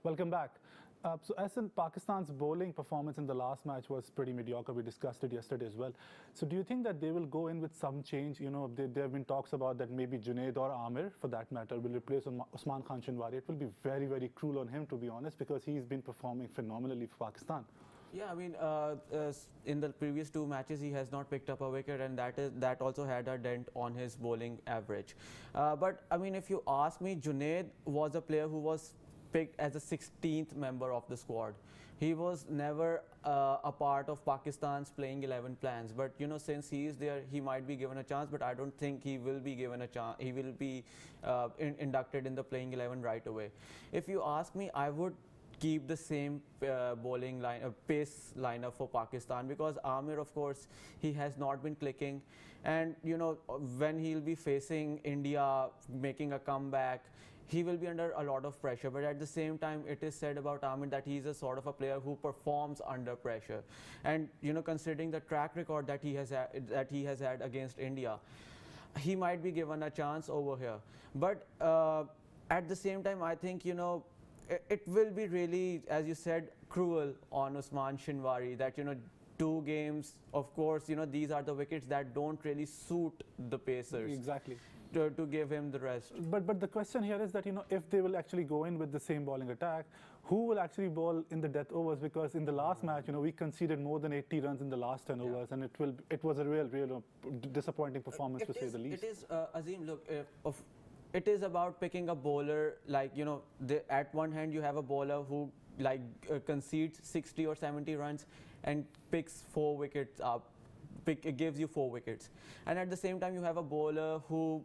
Welcome back. So as in Pakistan's bowling performance in the last match was pretty mediocre. We discussed it yesterday as well. So do you think that they will go in with some change? You know, there have been talks about that maybe Junaid or Amir, for that matter, will replace Usman Khan Shinwari. It will be very, very cruel on him, to be honest, because he's been performing phenomenally for Pakistan. Yeah, I mean, in the previous two matches, he has not picked up a wicket, and that also had a dent on his bowling average. But I mean, if you ask me, Junaid was a player who was picked as a 16th member of the squad. He was never a part of Pakistan's playing 11 plans. But you know, since he is there, he might be given a chance. But I don't think he will be given a chance. He will be inducted in the playing 11 right away. If you ask me, I would keep the same bowling line, pace lineup for Pakistan, because Amir, of course, he has not been clicking, and you know, when he'll be facing India making a comeback, he will be under a lot of pressure. But at the same time, it is said about Amir that he's a sort of a player who performs under pressure, and you know, considering the track record that he has had against India, he might be given a chance over here. But at the same time, I think, you know, it will be really, as you said, cruel on Usman Shinwari that, you know, 2 games, of course, you know, these are the wickets that don't really suit the Pacers. Exactly. To give him the rest. But the question here is that, you know, if they will actually go in with the same bowling attack, who will actually bowl in the death overs? Because in the last match, you know, we conceded more than 80 runs in the last 10 overs, and it was a real disappointing performance, to say the least. It is, Azim, look, it is about picking a bowler, like, you know, at one hand you have a bowler who concedes 60 or 70 runs and picks 4 wickets up, gives you 4 wickets. And at the same time you have a bowler who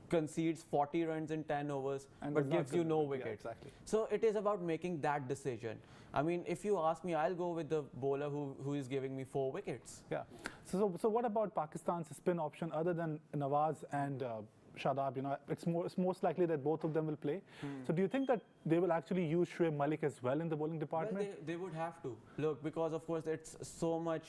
concedes 40 runs in 10 overs but gives you no wicket. Yeah, exactly. So it is about making that decision. I mean, if you ask me, I'll go with the bowler who is giving me 4 wickets. Yeah. So what about Pakistan's spin option other than Nawaz and Shadab? You know, it's most likely that both of them will play. So do you think that they will actually use Shoaib Malik as well in the bowling department? Well, they would have to. Look, because of course it's so much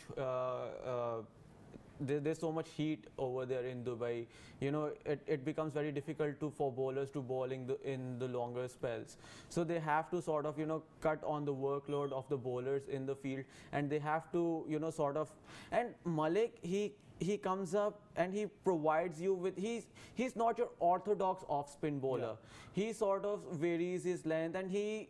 there's so much heat over there in Dubai. You know, it becomes very difficult for bowlers to bowl in the longer spells. So they have to sort of, you know, cut on the workload of the bowlers in the field, and they have to, you know, sort of. And Malik, he comes up and he provides you with, he's not your orthodox off-spin bowler. Yeah. He sort of varies his length, and he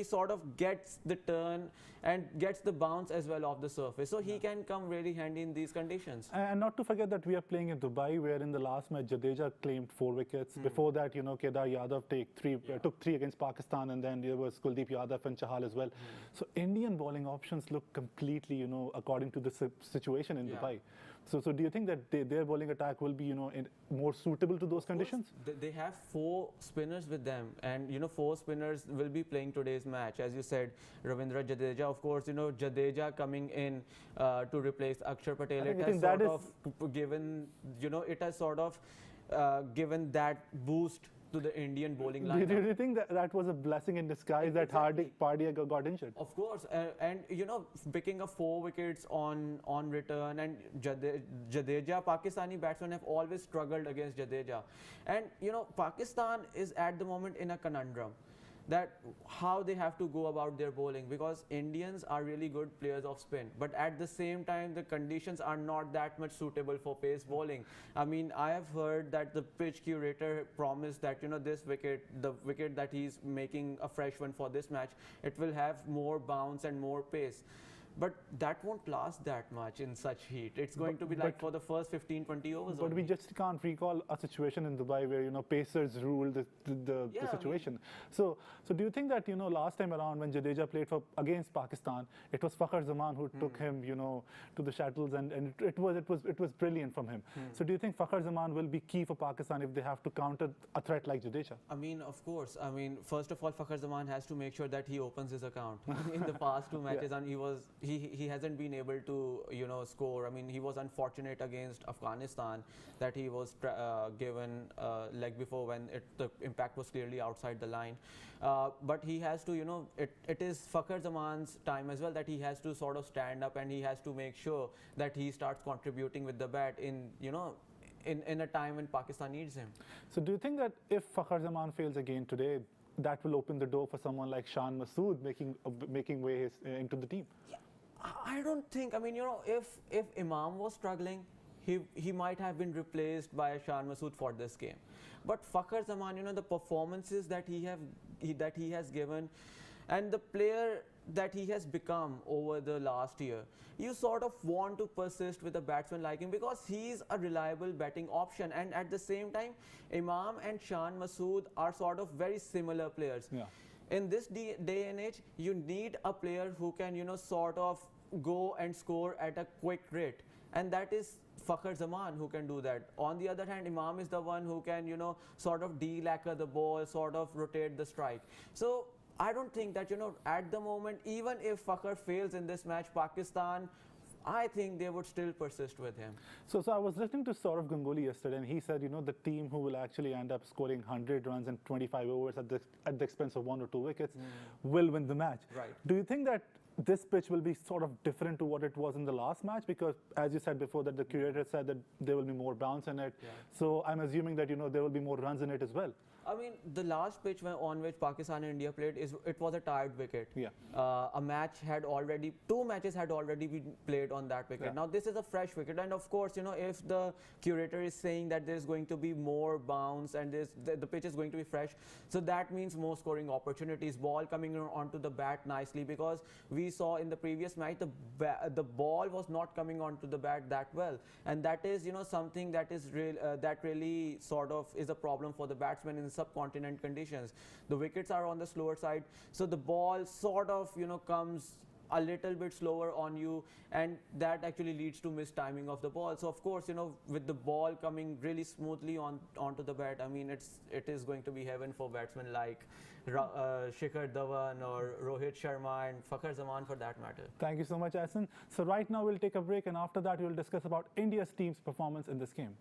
sort of gets the turn and gets the bounce as well off the surface. So he can come really handy in these conditions. And not to forget that we are playing in Dubai, where in the last match Jadeja claimed 4 wickets. Before that, you know, Kedar Yadav took 3 against Pakistan, and then there was Kuldeep Yadav and Chahal as well. So Indian bowling options look completely, you know, according to the situation in Dubai. So do you think that their bowling attack will be, you know, more suitable to those conditions? They have 4 spinners with them, and you know, 4 spinners will be playing today's match. As you said, Ravindra Jadeja, of course, you know, Jadeja coming in to replace Akshar Patel. It has sort of given, you know, it has sort of given that boost to the Indian bowling lineup. Do you think that was a blessing in disguise that Pandya got injured? Of course, and you know, picking up 4 wickets on return, and Jadeja, Pakistani batsmen have always struggled against Jadeja, and you know, Pakistan is at the moment in a conundrum that how they have to go about their bowling, because Indians are really good players of spin, but at the same time the conditions are not that much suitable for pace bowling. I mean, I have heard that the pitch curator promised that, you know, the wicket that he's making a fresh one for this match, it will have more bounce and more pace. But that won't last that much in such heat. It's going to be like for the first 15-20 overs. But we just can't recall a situation in Dubai where, you know, Pacers ruled the situation. So do you think that, you know, last time around when Jadeja played against Pakistan, it was Fakhar Zaman who took him, you know, to the shuttles, and it was brilliant from him. So do you think Fakhar Zaman will be key for Pakistan if they have to counter a threat like Jadeja? I mean, of course. I mean, first of all, Fakhar Zaman has to make sure that he opens his account. In the past 2 matches, and he hasn't been able to, you know, score. I mean, he was unfortunate against Afghanistan that he was given leg before when the impact was clearly outside the line. But he has to, you know, it is Fakhar Zaman's time as well that he has to sort of stand up, and he has to make sure that he starts contributing with the bat in, you know, in a time when Pakistan needs him. So do you think that if Fakhar Zaman fails again today, that will open the door for someone like Shan Masood making way into the team. I don't think. I mean, if Imam was struggling, he might have been replaced by Shan Masood for this game. But Fakhar Zaman, the performances that he has given, and the player that he has become over the last year, you sort of want to persist with a batsman like him because he's a reliable batting option. And at the same time, Imam and Shan Masood are sort of very similar players. Yeah. In this day and age, you need a player who can, sort of go and score at a quick rate. And that is Fakhar Zaman who can do that. On the other hand, Imam is the one who can, sort of de-lacquer the ball, sort of rotate the strike. So I don't think that, at the moment, even if Fakhar fails in this match, Pakistan, I think they would still persist with him. So I was listening to Saurav Ganguly yesterday, and he said, the team who will actually end up scoring 100 runs in 25 overs at the expense of 1 or 2 wickets will win the match. Right. Do you think that this pitch will be sort of different to what it was in the last match? Because as you said before, that the curator said that there will be more bounce in it. Yeah. So I'm assuming that, there will be more runs in it as well. I mean, the last pitch on which Pakistan and India played, it was a tied wicket. Yeah. Two matches had already been played on that wicket. Yeah. Now this is a fresh wicket, and of course, if the curator is saying that there's going to be more bounce and the pitch is going to be fresh, so that means more scoring opportunities, ball coming onto the bat nicely, because we saw in the previous match the ball was not coming onto the bat that well, and that is something that is that really sort of is a problem for the batsmen in subcontinent conditions. The wickets are on the slower side, so the ball sort of comes a little bit slower on you, and that actually leads to mistiming of the ball. So of course, with the ball coming really smoothly onto the bat, I mean, it is going to be heaven for batsmen like Shikhar Dhawan or Rohit Sharma and Fakhar Zaman for that matter. Thank you so much, Ahsan. So right now we'll take a break, and after that we'll discuss about India's team's performance in this game.